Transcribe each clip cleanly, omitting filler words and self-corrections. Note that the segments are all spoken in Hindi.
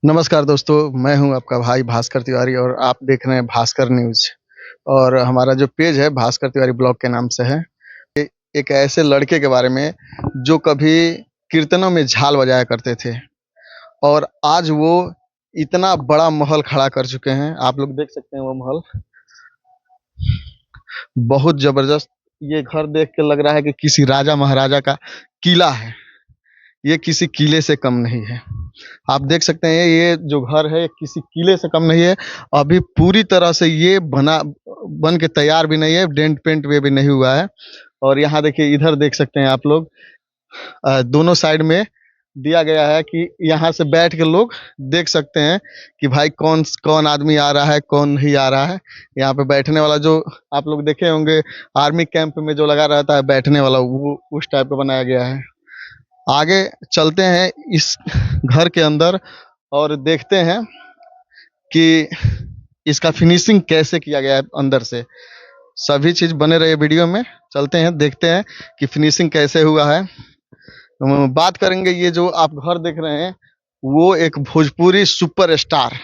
नमस्कार दोस्तों, मैं हूं आपका भाई भास्कर तिवारी और आप देख रहे हैं भास्कर न्यूज़। और हमारा जो पेज है भास्कर तिवारी ब्लॉग के नाम से है। ए एक ऐसे लड़के के बारे में जो कभी कीर्तनों में झाल बजाया करते थे और आज वो इतना बड़ा महल खड़ा कर चुके हैं। आप लोग देख सकते हैं वो महल, बहुत ज़बरदस्त। ये घर देख के लग रहा है कि किसी राजा महाराजा का किला है। ये किसी किले से कम नहीं है। आप देख सकते हैं ये जो घर है किसी किले से कम नहीं है। अभी पूरी तरह से ये बन के तैयार भी नहीं है, डेंट पेंट भी नहीं हुआ है। और यहाँ देखिए, इधर देख सकते हैं आप लोग, दोनों साइड में दिया गया है कि यहाँ से बैठ के लोग देख सकते हैं कि भाई कौन कौन आदमी आ रहा है, कौन नहीं आ रहा है। यहाँ पे बैठने वाला जो आप लोग देखे होंगे आर्मी कैंप में जो लगा रहता है बैठने वाला, वो उस टाइप का बनाया गया है। आगे चलते हैं इस घर के अंदर और देखते हैं कि इसका फिनिशिंग कैसे किया गया है अंदर से। सभी चीज़ बने रहे वीडियो में। चलते हैं, देखते हैं कि फिनिशिंग कैसे हुआ है। बात करेंगे, ये जो आप घर देख रहे हैं वो एक भोजपुरी सुपरस्टार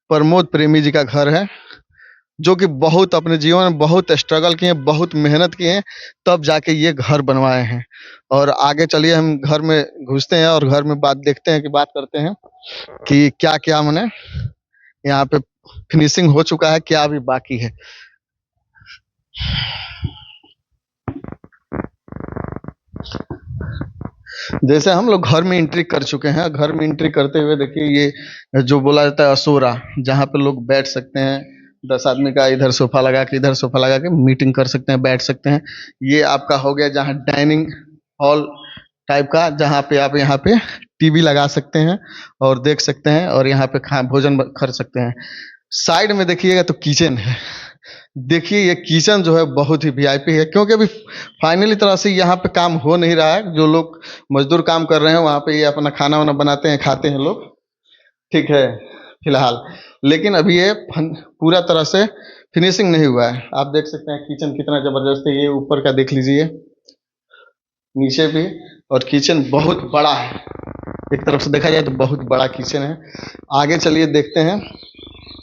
प्रमोद प्रेमी जी का घर है, जो कि बहुत अपने जीवन में बहुत स्ट्रगल किए, बहुत मेहनत किए हैं, तब जाके ये घर बनवाए हैं। और आगे चलिए हम घर में घुसते हैं और घर में बात देखते हैं कि बात करते हैं कि क्या-क्या माने यहाँ पे फिनिशिंग हो चुका है, क्या अभी बाकी है। जैसे हम लोग घर में एंट्री कर चुके हैं। घर में एंट्री करते हुए देखिए ये जो बोला जाता है असोरा, जहाँ पे लोग बैठ सकते हैं। 10 आदमी का इधर सोफा लगा के, इधर सोफा लगा के मीटिंग कर सकते हैं, बैठ सकते हैं। ये आपका हो गया जहाँ डाइनिंग हॉल टाइप का, जहाँ पे आप यहाँ पे टीवी लगा सकते हैं और देख सकते हैं और यहाँ पे खा भोजन कर सकते हैं। साइड में देखिएगा तो किचन है। देखिए ये किचन जो है बहुत ही वीआईपी है, क्योंकि अभी फाइनली तरह से यहाँ पे काम हो नहीं रहा है। जो लोग मजदूर काम कर रहे हैं वहाँ पे ये अपना खाना वाना बनाते हैं, खाते हैं लोग, ठीक है फिलहाल। लेकिन अभी ये पूरा तरह से फिनिशिंग नहीं हुआ है। आप देख सकते हैं किचन कितना जबरदस्त है। ये ऊपर का देख लीजिए, नीचे भी। और किचन बहुत बड़ा है, एक तरफ से देखा जाए तो बहुत बड़ा किचन है। आगे चलिए देखते हैं।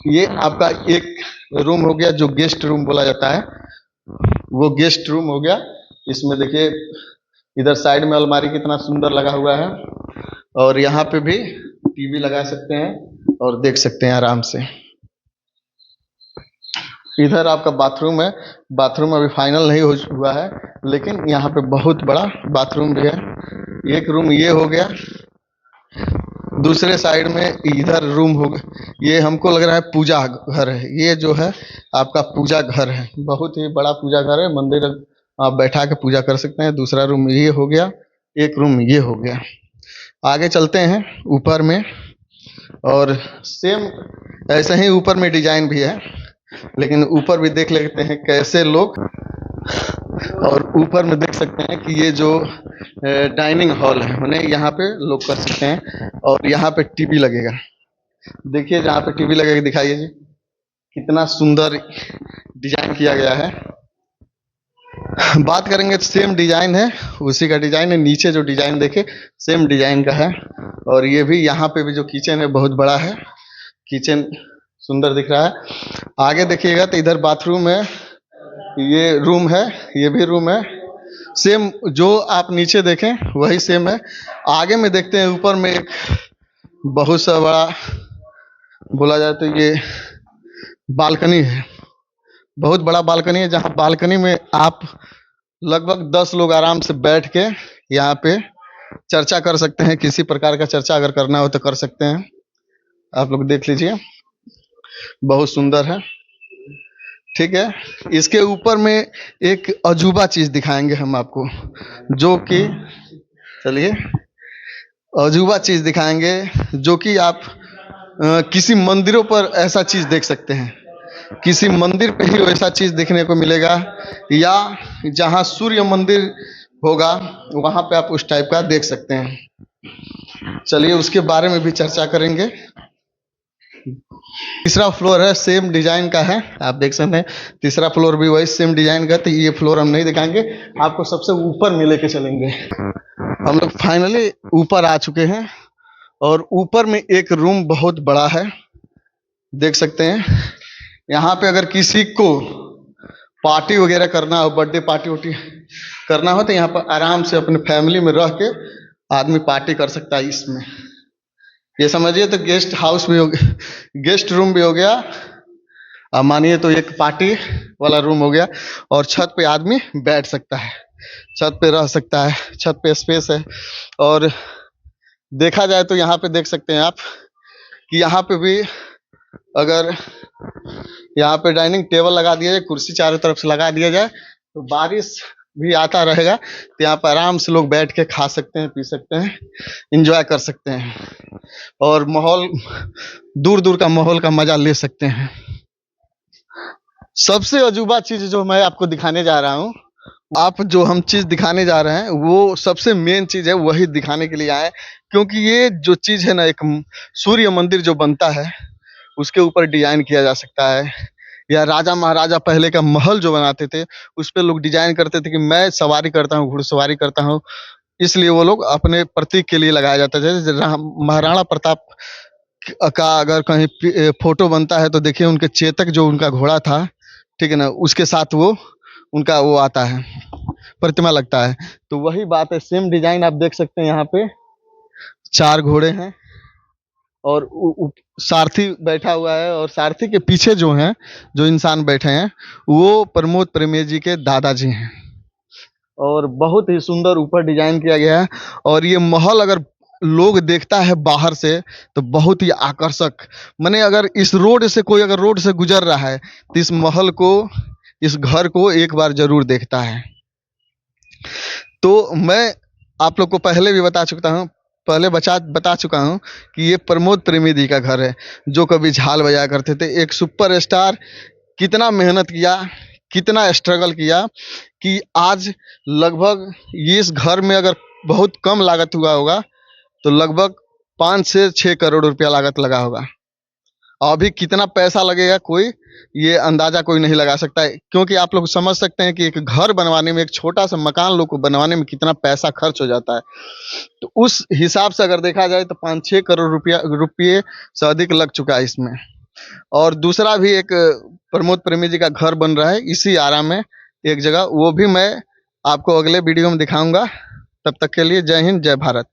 ये आपका एक रूम हो गया जो गेस्ट रूम बोला जाता है, वो गेस्ट रूम हो गया। इसमें देखिए इधर साइड में अलमारी कितना सुंदर लगा हुआ है और यहाँ पे भी टीवी लगा सकते हैं और देख सकते हैं आराम से। इधर आपका बाथरूम है। बाथरूम अभी फाइनल नहीं हुआ है, लेकिन यहाँ पे बहुत बड़ा बाथरूम भी है। एक रूम ये हो गया। दूसरे साइड में इधर रूम होगा। ये हमको लग रहा है पूजा घर है। ये जो है आपका पूजा घर है, बहुत ही बड़ा पूजा घर है। मंदिर आप बैठा के पूजा कर सकते हैं। दूसरा रूम ये हो गया, एक रूम ये हो गया। आगे चलते हैं ऊपर में, और सेम ऐसे ही ऊपर में डिजाइन भी है, लेकिन ऊपर भी देख लेते हैं कैसे लोग। और ऊपर में देख सकते हैं कि ये जो डाइनिंग हॉल है, माने यहाँ पे लोग कर सकते हैं और यहाँ पे टीवी लगेगा। देखिए जहाँ पे टीवी लगेगा, दिखाइए जी कितना सुंदर डिजाइन किया गया है। बात करेंगे तो सेम डिजाइन है, उसी का डिजाइन है। नीचे जो डिजाइन देखे सेम डिजाइन का है। और ये भी यहाँ पे भी जो किचन है बहुत बड़ा है। किचन सुंदर दिख रहा है। आगे देखिएगा तो इधर बाथरूम है, ये रूम है, ये भी रूम है। सेम जो आप नीचे देखें वही सेम है। आगे में देखते हैं ऊपर में एक बहुत सा बड़ा बोला जाए तो ये बालकनी है। बहुत बड़ा बालकनी है, जहाँ बालकनी में आप लगभग 10 लोग आराम से बैठ के यहाँ पे चर्चा कर सकते हैं। किसी प्रकार का चर्चा अगर करना हो तो कर सकते हैं। आप लोग देख लीजिए, बहुत सुंदर है, ठीक है। इसके ऊपर में एक अजूबा चीज दिखाएंगे हम आपको, जो कि चलिए अजूबा चीज दिखाएंगे, जो कि आप किसी मंदिरों पर ऐसा चीज देख सकते हैं। किसी मंदिर पे ही वैसा चीज देखने को मिलेगा, या जहाँ सूर्य मंदिर होगा वहां पे आप उस टाइप का देख सकते हैं। चलिए उसके बारे में भी चर्चा करेंगे। तीसरा फ्लोर है, सेम डिजाइन का है, आप देख सकते हैं। तीसरा फ्लोर भी वही सेम डिजाइन का। तो ये फ्लोर हम नहीं दिखाएंगे, आपको सबसे ऊपर में लेके चलेंगे। हम लोग फाइनली ऊपर आ चुके हैं और ऊपर में एक रूम बहुत बड़ा है, देख सकते हैं। यहाँ पे अगर किसी को पार्टी वगैरह करना हो, बर्थडे पार्टी वार्टी करना हो, तो यहाँ पर आराम से अपने फैमिली में रह के आदमी पार्टी कर सकता है इसमें। ये समझिए तो गेस्ट हाउस भी हो गया, गेस्ट रूम भी हो गया, मानिए तो एक पार्टी वाला रूम हो गया। और छत पे आदमी बैठ सकता है, छत पे रह सकता है, छत पे स्पेस है। और देखा जाए तो यहाँ पे देख सकते हैं आप कि यहाँ पे भी अगर यहाँ पे डाइनिंग टेबल लगा दिया जाए, कुर्सी चारों तरफ से लगा दिया जाए, तो बारिश भी आता रहेगा तो यहाँ पर आराम से लोग बैठ के खा सकते हैं, पी सकते हैं, इंजॉय कर सकते हैं और माहौल, दूर दूर का माहौल का मजा ले सकते हैं। सबसे अजूबा चीज जो मैं आपको दिखाने जा रहा हूँ, आप जो हम चीज दिखाने जा रहे हैं वो सबसे मेन चीज है, वही दिखाने के लिए आए। क्योंकि ये जो चीज है ना, एक सूर्य मंदिर जो बनता है उसके ऊपर डिजाइन किया जा सकता है, या राजा महाराजा पहले का महल जो बनाते थे उस पे लोग डिजाइन करते थे कि मैं सवारी करता हूँ, घुड़सवारी करता हूँ, इसलिए वो लोग अपने प्रतीक के लिए लगाया जाता है। जैसे महाराणा प्रताप का अगर कहीं फोटो बनता है तो देखिए उनके चेतक जो उनका घोड़ा था, ठीक है ना, उसके साथ वो उनका वो आता है, प्रतिमा लगता है। तो वही बात है, सेम डिजाइन आप देख सकते हैं। यहाँ पे 4 घोड़े हैं और सारथी बैठा हुआ है, और सारथी के पीछे जो हैं, जो इंसान बैठे हैं, वो प्रमोद प्रेमी जी के दादाजी हैं। और बहुत ही सुंदर ऊपर डिजाइन किया गया है। और ये महल अगर लोग देखता है बाहर से तो बहुत ही आकर्षक, माने अगर इस रोड से कोई अगर रोड से गुजर रहा है तो इस महल को, इस घर को एक बार जरूर देखता है। तो मैं आप लोग को पहले भी बता चुका हूँ, बता चुका हूँ कि ये प्रमोद प्रेमी जी का घर है, जो कभी झाल बजाया करते थे। एक सुपरस्टार कितना मेहनत किया, कितना स्ट्रगल किया कि आज लगभग इस घर में अगर बहुत कम लागत हुआ होगा तो लगभग 5 से 6 करोड़ रुपया लागत लगा होगा। अभी कितना पैसा लगेगा कोई ये अंदाजा कोई नहीं लगा सकता है, क्योंकि आप लोग समझ सकते हैं कि एक घर बनवाने में, एक छोटा सा मकान लोग को बनवाने में कितना पैसा खर्च हो जाता है। तो उस हिसाब से अगर देखा जाए तो 5-6 करोड़ रुपये से अधिक लग चुका है इसमें। और दूसरा भी एक प्रमोद प्रेमी जी का घर बन रहा है इसी आरा में एक जगह, वो भी मैं आपको अगले वीडियो में दिखाऊंगा। तब तक के लिए जय हिंद, जय भारत।